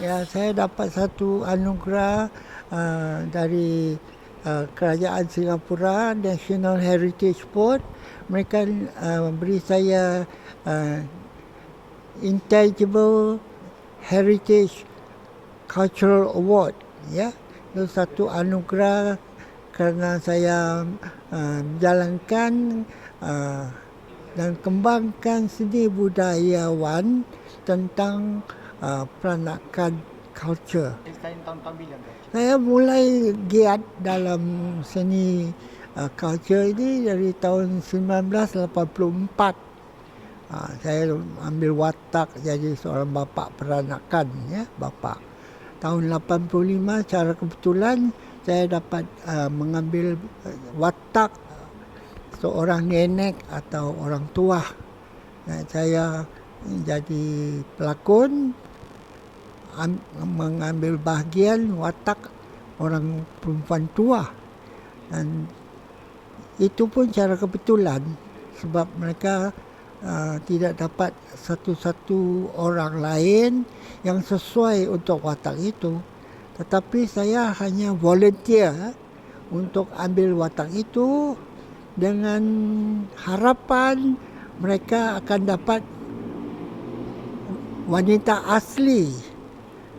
Ya, saya dapat satu anugerah dari Kerajaan Singapura, National Heritage Board. Mereka beri saya Intangible Heritage Cultural Award. Ya, itu satu anugerah kerana saya menjalankan dan kembangkan seni budayawan tentang peranakan culture. Tahun-tahun bila? Saya mulai giat dalam seni culture ini dari tahun 1984. Saya ambil watak jadi seorang bapa peranakan, ya, bapa. Tahun 85 secara kebetulan saya dapat mengambil watak seorang nenek atau orang tua. Saya jadi pelakon, mengambil bahagian watak orang perempuan tua. Dan itu pun secara kebetulan sebab mereka tidak dapat satu-satu orang lain yang sesuai untuk watak itu. Tetapi saya hanya volunteer untuk ambil watak itu dengan harapan mereka akan dapat wanita asli.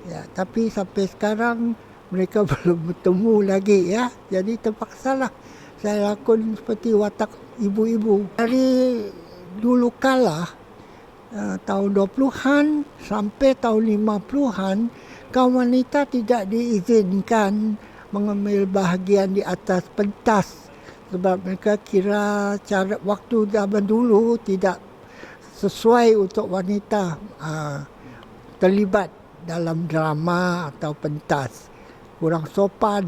Ya, tapi sampai sekarang mereka belum bertemu lagi, ya. Jadi terpaksalah saya lakon seperti watak ibu-ibu. Dari dulu kala tahun 20-an sampai tahun 50-an, kaum wanita tidak diizinkan mengambil bahagian di atas pentas sebab mereka kira cara waktu zaman dulu tidak sesuai untuk wanita terlibat dalam drama atau pentas, kurang sopan.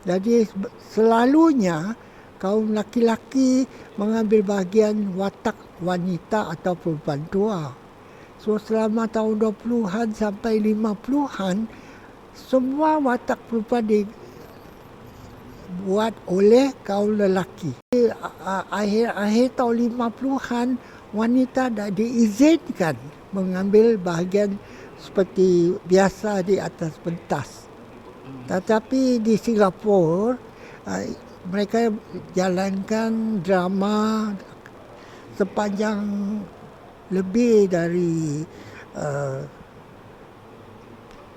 Jadi selalunya kaum laki-laki mengambil bahagian watak wanita atau perempuan tua. So selama tahun 20-an sampai 50-an, semua watak perempuan dibuat oleh kaum lelaki. Akhir tahun 50-an, wanita dah diizinkan mengambil bahagian seperti biasa di atas pentas. Tetapi di Singapura, mereka jalankan drama sepanjang lebih dari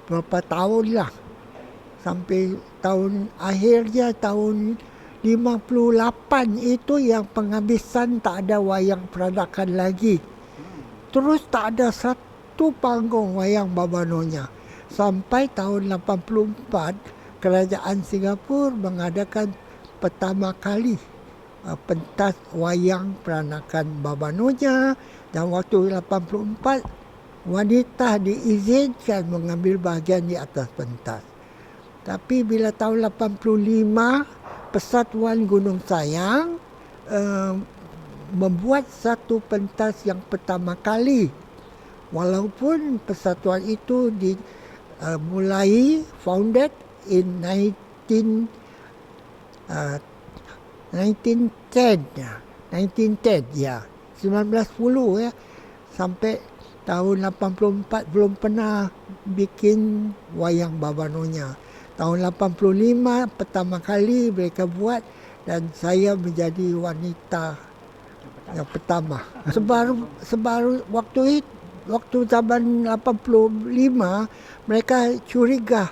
berapa tahun lah. Sampai akhirnya tahun 58 itu yang penghabisan, tak ada wayang peranakan lagi. Terus tak ada satu panggung wayang Babanonya. Sampai tahun 84, Kerajaan Singapura mengadakan pertama kali pentas wayang peranakan Babanonya, dan waktu 84 wanita diizinkan mengambil bahagian di atas pentas. Tapi bila tahun 85 Persatuan Gunung Sayang membuat satu pentas yang pertama kali, walaupun persatuan itu mulai founded in 1910 ya, 1910 ya, sampai tahun 84 belum pernah bikin wayang Babanonya. Tahun 85 pertama kali mereka buat, dan saya menjadi wanita yang pertama. Sebaru waktu zaman 85, mereka curiga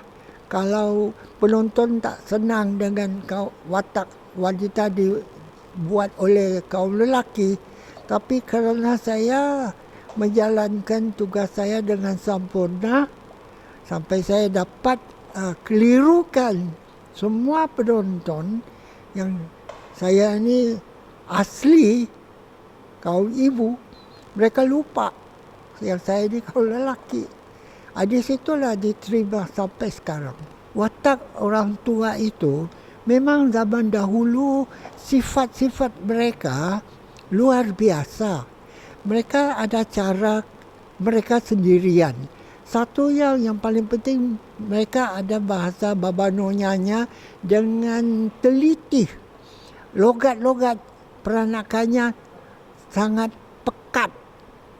kalau penonton tak senang dengan watak wanita dibuat oleh kaum lelaki. Tapi kerana saya menjalankan tugas saya dengan sempurna, sampai saya dapat kelirukan semua penonton yang saya ini asli kaum ibu, mereka lupa yang saya ini kaum lelaki. Di situlah diterima sampai sekarang. Watak orang tua itu memang zaman dahulu sifat-sifat mereka luar biasa. Mereka ada cara mereka sendirian. Satu yang paling penting, mereka ada bahasa Babanonyanya dengan teliti. Logat-logat peranakannya sangat pekat,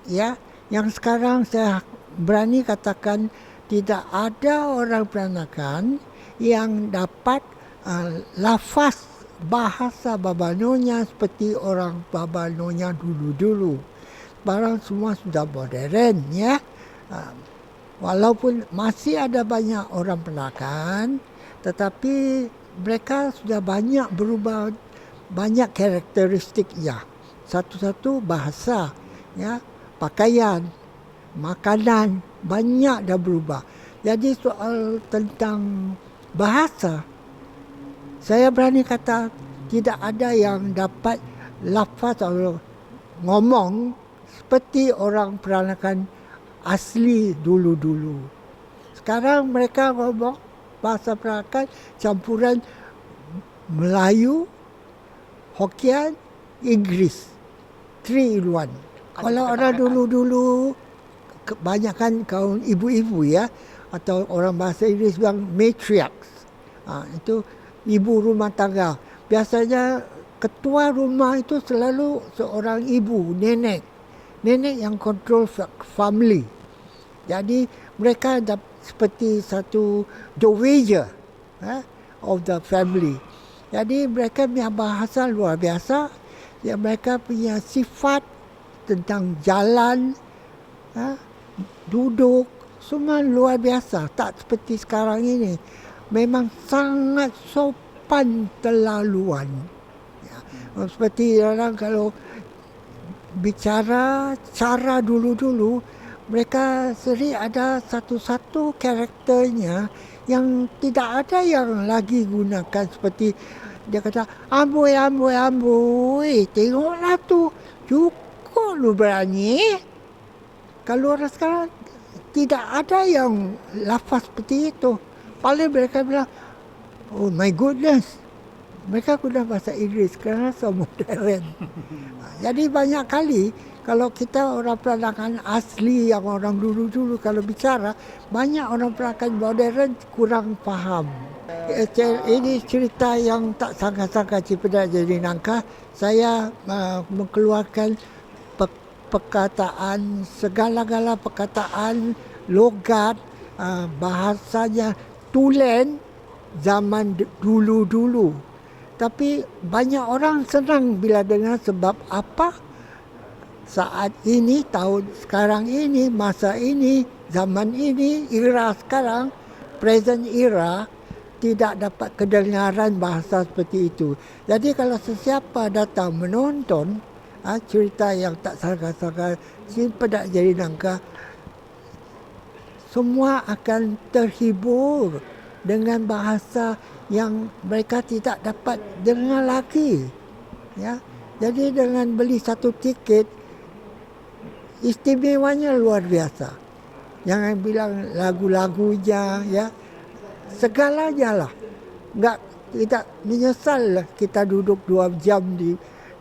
ya. Yang sekarang saya berani katakan tidak ada orang peranakan yang dapat lafaz bahasa Baba Nyonya seperti orang Baba Nyonya dulu-dulu. Sekarang semua sudah modern, ya. Walaupun masih ada banyak orang peranakan, tetapi mereka sudah banyak berubah, banyak karakteristiknya. Satu-satu bahasa, ya, pakaian, makanan, banyak dah berubah. Jadi soal tentang bahasa, saya berani kata tidak ada yang dapat lafaz atau ngomong seperti orang peranakan asli dulu-dulu. Sekarang mereka ngomong bahasa peranakan campuran Melayu, Hokkien, Inggeris. 3 in 1. Kalau orang dulu-dulu, kebanyakan kaum ibu-ibu, ya, atau orang bahasa Inggeris bilang matriarchs. Itu ibu rumah tangga. Biasanya ketua rumah itu selalu seorang ibu, nenek. Nenek yang kontrol family. Jadi mereka seperti satu dowager of the family. Jadi mereka punya bahasa luar biasa. Ya, mereka punya sifat tentang jalan, duduk, semua luar biasa. Tak seperti sekarang ini. Memang sangat sopan terlaluan. Ya, seperti orang kalau bicara cara dulu-dulu, mereka sering ada satu-satu karakternya yang tidak ada yang lagi gunakan. Seperti dia kata, amboi, amboi, amboi, tengoklah tu, cukup lu berani. Kalau orang sekarang tidak ada yang lafaz seperti itu. Paling mereka bilang, oh my goodness, mereka guna bahasa Inggeris kerana so modern. Jadi banyak kali kalau kita orang peranakan asli yang orang dulu-dulu kalau bicara, banyak orang peranakan modern kurang faham. Ini cerita yang tak sangka-sangka Cipedak Jadi Nangka. Saya mengeluarkan perkataan, segala-gala perkataan, logat, bahasanya tulen zaman dulu-dulu. Tapi banyak orang senang bila dengar, sebab apa? Saat ini, tahun sekarang ini, masa ini, zaman ini, era sekarang, present era, tidak dapat kedengaran bahasa seperti itu. Jadi kalau sesiapa datang menonton cerita yang tak sangka-sangka Cipedak Jadi Nangka, semua akan terhibur dengan bahasa yang mereka tidak dapat dengar lagi. Ya. Jadi dengan beli satu tiket, istimewanya luar biasa. Jangan bilang lagu-lagunya, ya, segalanya lah. Tidak menyesal lah kita duduk 2 jam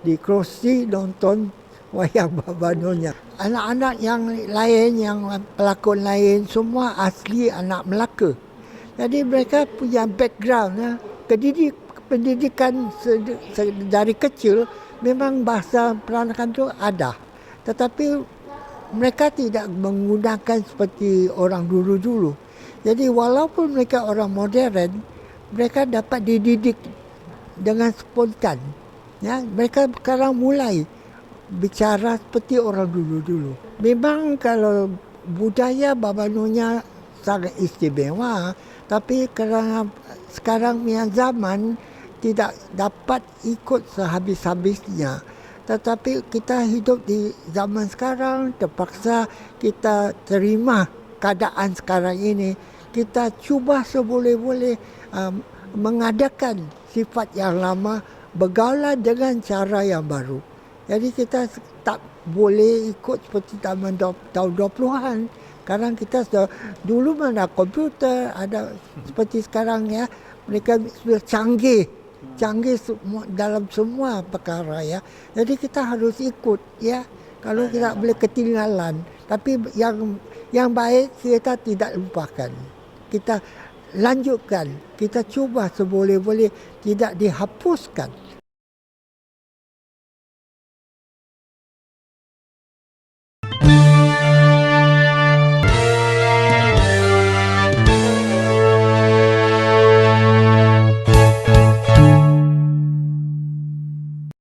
di kerusi nonton wayang Baba Nyonya. Anak-anak yang lain, yang pelakon lain, semua asli anak Melaka. Jadi mereka punya background, pendidikan dari kecil memang bahasa peranakan itu ada. Tetapi mereka tidak menggunakan seperti orang dulu-dulu. Jadi walaupun mereka orang modern, mereka dapat dididik dengan spontan. Ya, mereka sekarang mulai bicara seperti orang dulu-dulu. Memang kalau budaya Baba Nyonya sangat istimewa, tapi kerana sekarang punya zaman tidak dapat ikut sehabis-habisnya. Tetapi kita hidup di zaman sekarang, terpaksa kita terima keadaan sekarang ini. Kita cuba seboleh-boleh mengadakan sifat yang lama, bergaul dengan cara yang baru. Jadi kita tak boleh ikut seperti tahun 20-an. Sekarang kita sudah, dulu mana komputer, ada seperti sekarang, ya. Mereka sudah canggih dalam semua perkara, ya. Jadi kita harus ikut, ya. Kalau kita boleh ketinggalan, tapi yang baik kita tidak lupakan. Kita lanjutkan, kita cuba seboleh-boleh tidak dihapuskan.